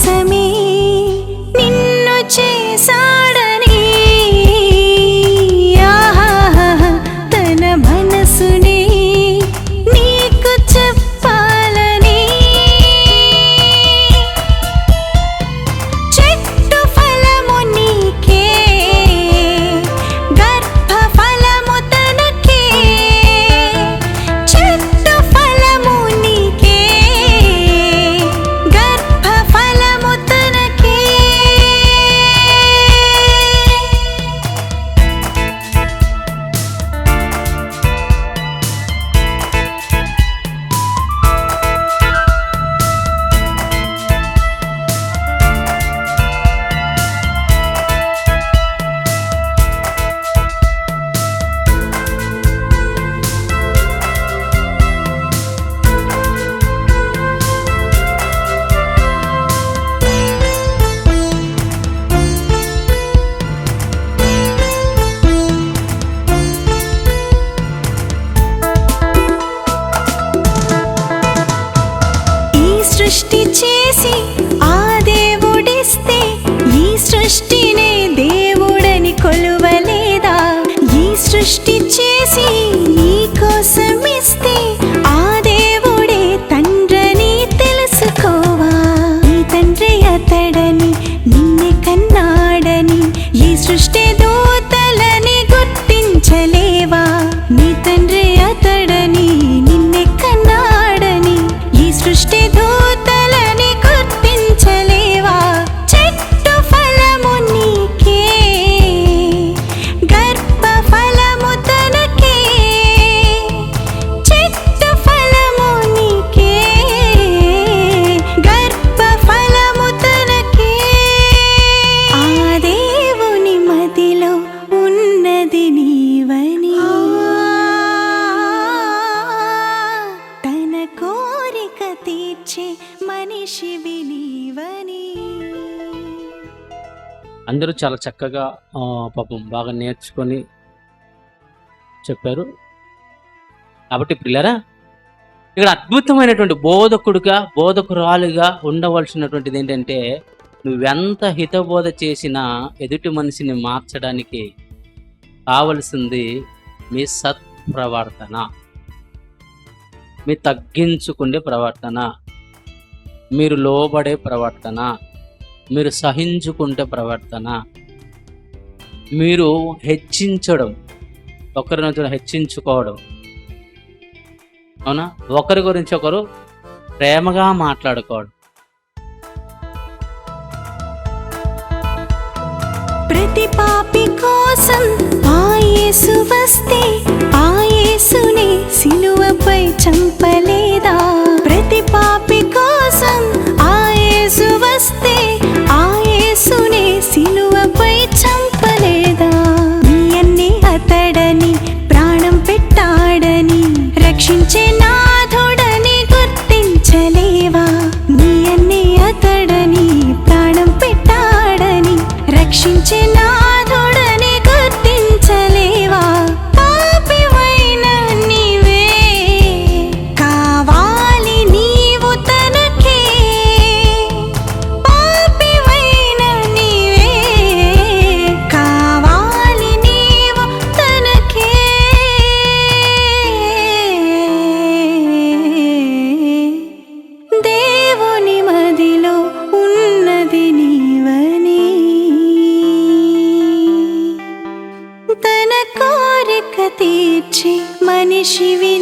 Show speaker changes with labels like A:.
A: కోసమే నిన్ను చేశాడని తన మనసునే నీకు చెప్పాలని చెట్టు ఫలము నీకే గర్భ ఫలము తనకే చెట్టు ఫలము నీకే గర్భ ఫలము తనకే సృష్టి చేసి ఆ దేవుడిస్తే ఈ సృష్టినే దేవుడని కొలువలేదా ఈ సృష్టి చేసి నీ కోసం ఇస్తే ఆ దేవుడే తండ్రని తెలుసుకోవా నీ తండ్రి అతడని నిన్నే కన్నాడని ఈ సృష్టి దూతలని గుర్తించలేవా నీ తండ్రి అతడని నిన్నే కన్నాడని ఈ సృష్టి దూతలని గుర్తించలేవా చెట్టు ఫలము నీకే గర్భ ఫలము తనకే చెట్టు ఫలము నీకే గర్భ ఫలము తనకే ఆ దేవుని మదిలో ఉన్నది నీవని తన కోరిక తీర్చే మనిషివి నీవని.
B: అందరూ చాలా చక్కగా పాపం బాగా నేర్చుకొని చెప్పారు. కాబట్టి పిల్లరా, ఇక్కడ అద్భుతమైనటువంటి బోధకురాలుగా ఉండవలసినటువంటిది ఏంటంటే, నువ్వెంత హితబోధ చేసినా ఎదుటి మనిషిని మార్చడానికి కావలసింది మీ సత్ప్రవర్తన, మీ తగ్గించుకునే ప్రవర్తన, మీరు లోబడే ప్రవర్తన, మీరు సహించుకుంటే ప్రవర్తన, మీరు హెచ్చించడం, ఒకరినొకరు హెచ్చించుకోవడం, అవునా, ఒకరి గురించి ఒకరు ప్రేమగా మాట్లాడుకోవడం.
A: ప్రతి పాపి కోసం ఆ యేసు వస్తే ఆ యేసునే సిలువపై చంపలేదా ప్రతి పాపి కోసం ఆ యేసు వస్తే ఆ యేసునే సిలువపై చంపలేదా నీ అన్నే అతడని ప్రాణం పెట్టాడని రక్షించే నాథుడని గుర్తించలేవా నీ అన్నే అతడని ప్రాణం పెట్టాడని రక్షించే నాథుడని గుర్తించలేవా పాపివైన నీవే కావాలి నీవు తనకే పాపివైన నీవే కావాలి నీవు తనకే దేవుని మదిలో ఉన్నది నీవని తన కోరిక తీర్చి మనిషివి